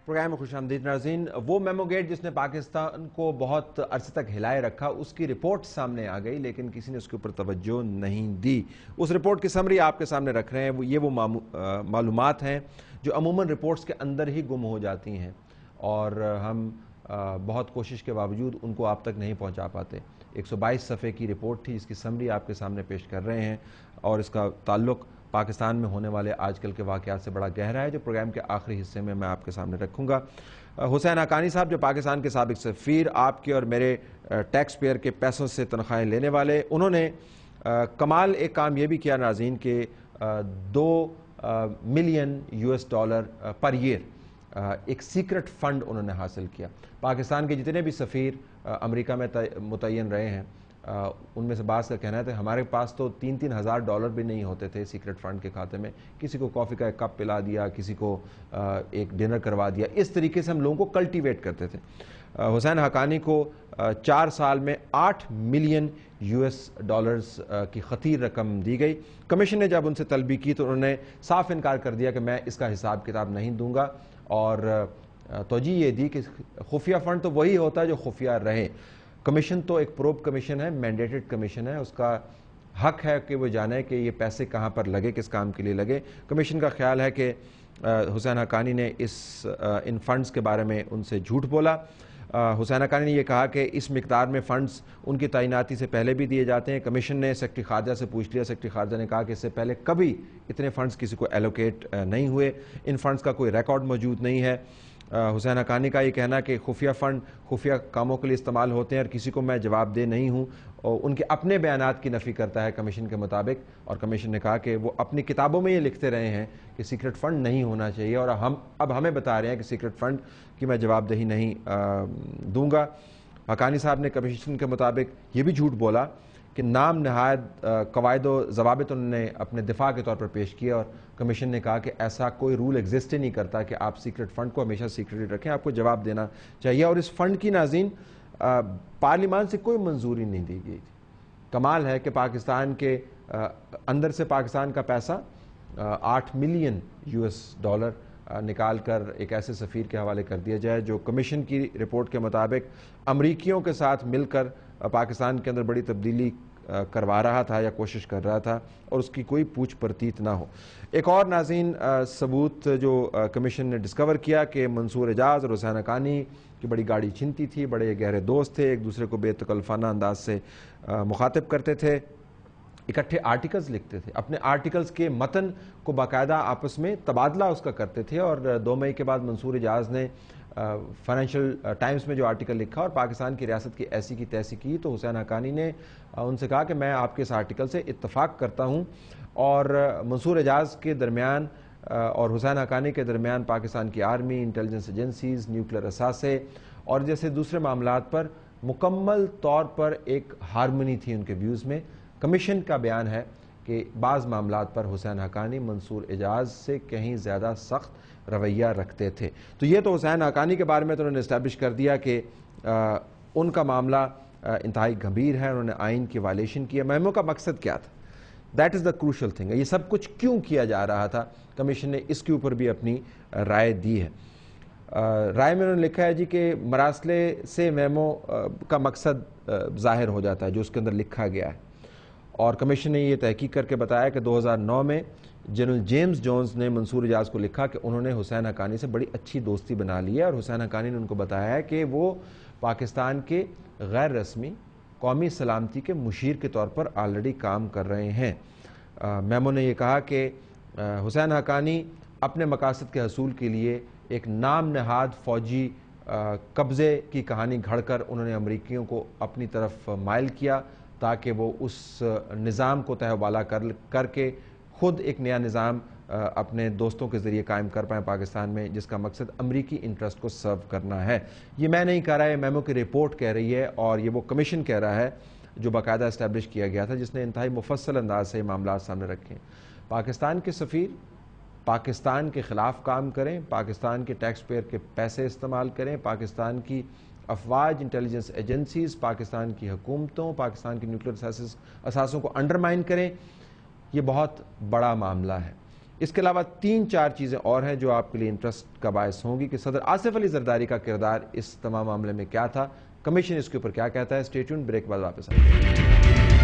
Programme میں خوش آمدید ناظرین۔ وہ میمو گیٹ جس نے پاکستان کو بہت عرصے تک ہلائے رکھا، اس کی رپورٹ سامنے آ گئی لیکن کسی نے اس کے اوپر توجہ نہیں دی۔ اس رپورٹ کی سمری آپ کے سامنے رکھ رہے ہیں۔ یہ وہ معلومات ہیں جو عموماً رپورٹس کے اندر ہی گم ہو جاتی ہیں اور ہم بہت کوشش کے باوجود ان کو آپ تک نہیں پہنچا پاتے۔ 122 صفحے کی رپورٹ تھی، اس کی سمری آپ کے سامنے پیش کر رہے ہیں اور اس کا تعلق پاکستان میں ہونے والے آج کل کے واقعات سے بڑا گہرا ہے، جو پروگرام کے آخری حصے میں آپ کے سامنے رکھوں گا۔ حسین حقانی صاحب جو پاکستان کے سابق سفیر، آپ کے اور میرے ٹیکس پیئر کے پیسوں سے تنخواہیں لینے والے، انہوں نے کمال ایک کام یہ بھی کیا ناظرین کہ $2 ملین پر ایئر ایک سیکرٹ فنڈ انہوں نے حاصل کیا۔ پاکستان کے جتنے بھی سفیر امریکہ میں متعین رہے ہیں ان میں سے بعض کا کہنا ہے کہ ہمارے پاس تو $3,000 بھی نہیں ہوتے تھے سیکرٹ فنڈ کے کھاتے میں، کسی کو کافی کا ایک کپ پلا دیا، کسی کو ایک ڈنر کروا دیا، اس طریقے سے ہم لوگوں کو کلٹیویٹ کرتے تھے۔ حسین حقانی کو 4 سال میں $8 ملین کی خطیر رقم دی گئی۔ کمیشن نے جب ان سے طلبی کی تو انہوں نے صاف انکار کر دیا کہ میں اس کا حساب کتاب نہیں دوں گا، اور توجہ یہ دی کہ خفیہ فنڈ تو وہی ہوتا ہے جو خفیہ رہے۔ کمیشن تو ایک پروب کمیشن ہے، مینڈیٹڈ کمیشن ہے، اس کا حق ہے کہ وہ جانے کہ یہ پیسے کہاں پر لگے، کس کام کے لیے لگے۔ کمیشن کا خیال ہے کہ حسین حقانی نے ان فنڈز کے بارے میں ان سے جھوٹ بولا۔ حسین حقانی نے یہ کہا کہ اس مقدار میں فنڈز ان کی تعیناتی سے پہلے بھی دیے جاتے ہیں۔ کمیشن نے سیکرٹری خارجہ سے پوچھ لیا، سیکرٹری خارجہ نے کہا کہ اس سے پہلے کبھی اتنے فنڈز کسی کو ایلوکیٹ نہیں ہوئے، ان فنڈز کا کوئی ریکارڈ موجود نہیں ہے۔ حسین حقانی کا یہ کہنا کہ خفیہ فنڈ خفیہ کاموں کے لیے استعمال ہوتے ہیں اور کسی کو میں جواب دہ نہیں ہوں، اور ان کے اپنے بیانات کی نفی کرتا ہے کمیشن کے مطابق، اور کمیشن نے کہا کہ وہ اپنی کتابوں میں یہ لکھتے رہے ہیں کہ سیکرٹ فنڈ نہیں ہونا چاہیے، اور اب ہمیں بتا رہے ہیں کہ سیکرٹ فنڈ کی میں جواب دہی نہیں دوں گا۔ حقانی صاحب نے کمیشن کے مطابق یہ بھی جھوٹ بولا کہ نام نہاد قواعد و ضوابط انہوں نے اپنے دفاع کے طور پر پیش کیا، اور کمیشن نے کہا کہ ایسا کوئی رول ایگزسٹ ہی نہیں کرتا کہ آپ سیکرٹ فنڈ کو ہمیشہ سیکرٹ رکھیں، آپ کو جواب دینا چاہیے۔ اور اس فنڈ کی ناظرین پارلیمان سے کوئی منظوری نہیں دی گئی تھی۔ کمال ہے کہ پاکستان کے اندر سے پاکستان کا پیسہ $8 ملین نکال کر ایک ایسے سفیر کے حوالے کر دیا جائے جو کمیشن کی رپورٹ کے مطابق امریکیوں کے ساتھ مل کر پاکستان کے اندر بڑی تبدیلی کروا رہا تھا یا کوشش کر رہا تھا، اور اس کی کوئی پوچھ پرتیت نہ ہو۔ ایک اور ناظرین ثبوت جو کمیشن نے ڈسکور کیا کہ منصور اعجاز اور حسین حقانی کی بڑی گاڑی چھنتی تھی، بڑے گہرے دوست تھے، ایک دوسرے کو بے تکلفانہ انداز سے مخاطب کرتے تھے، اکٹھے آرٹیکلز لکھتے تھے، اپنے آرٹیکلز کے متن کو باقاعدہ آپس میں تبادلہ اس کا کرتے تھے، اور 2 مئی کے بعد منصور اعجاز نے فائنینشل ٹائمز میں جو آرٹیکل لکھا اور پاکستان کی ریاست کی ایسی کی تیسی کی، تو حسین حقانی نے ان سے کہا کہ میں آپ کے اس آرٹیکل سے اتفاق کرتا ہوں، اور منصور اعجاز کے درمیان اور حسین حقانی کے درمیان پاکستان کی آرمی، انٹیلیجنس ایجنسیز، نیوکلیر اثاثے اور جیسے دوسرے معاملات پر مکمل طور پر ایک ہارمنی تھی ان کے ویوز میں۔ کمیشن کا بیان ہے کہ بعض معاملات پر حسین حقانی منصور اعجاز سے کہیں زیادہ سخت رویہ رکھتے تھے۔ تو یہ تو حسین حقانی کے بارے میں تو انہوں نے اسٹیبلش کر دیا کہ ان کا معاملہ انتہائی گھمبیر ہے، انہوں نے آئین کی وائلیشن کی ہے۔ مہموں کا مقصد کیا تھا؟ That is the crucial thing. یہ سب کچھ کیوں کیا جا رہا تھا؟ کمیشن نے اس کے اوپر بھی اپنی رائے دی ہے۔ رائے میں انہوں نے لکھا ہے جی کہ مراسلے سے میمو کا مقصد ظاہر ہو جاتا ہے جو اس کے اندر لکھا گیا ہے، اور کمیشن نے یہ تحقیق کر کے بتایا کہ 2009 میں جنرل جیمز جونز نے منصور اعجاز کو لکھا کہ انہوں نے حسین حقانی سے بڑی اچھی دوستی بنا لی ہے، اور حسین حقانی نے ان کو بتایا ہے کہ وہ پاکستان کے غیر رسمی قومی سلامتی کے مشیر کے طور پر آلریڈی کام کر رہے ہیں۔ میمو نے یہ کہا کہ حسین حقانی اپنے مقاصد کے حصول کے لیے ایک نام نہاد فوجی قبضے کی کہانی گھڑ کر انہوں نے امریکیوں کو اپنی طرف مائل کیا تاکہ وہ اس نظام کو تہہ بالا کر کے خود ایک نیا نظام اپنے دوستوں کے ذریعے قائم کر پائیں پاکستان میں، جس کا مقصد امریکی انٹرسٹ کو سرو کرنا ہے۔ یہ میں نہیں کہہ رہا ہے، میمو کی رپورٹ کہہ رہی ہے، اور یہ وہ کمیشن کہہ رہا ہے جو باقاعدہ اسٹیبلش کیا گیا تھا، جس نے انتہائی مفصل انداز سے معاملات سامنے رکھے ہیں۔ پاکستان کے سفیر پاکستان کے خلاف کام کریں، پاکستان کے ٹیکس پیئر کے پیسے استعمال کریں، پاکستان کی افواج، انٹیلیجنس ایجنسیز، پاکستان کی حکومتوں، پاکستان کی نیوکلیر اثاثوں کو انڈرمائن کریں، یہ بہت بڑا معاملہ ہے۔ اس کے علاوہ 3-4 چیزیں اور ہیں جو آپ کے لیے انٹرسٹ کا باعث ہوں گی کہ صدر آصف علی زرداری کا کردار اس تمام معاملے میں کیا تھا، کمیشن اس کے اوپر کیا کہتا ہے۔ اسٹے ٹیونڈ، بریک بعد واپس آئیں گے۔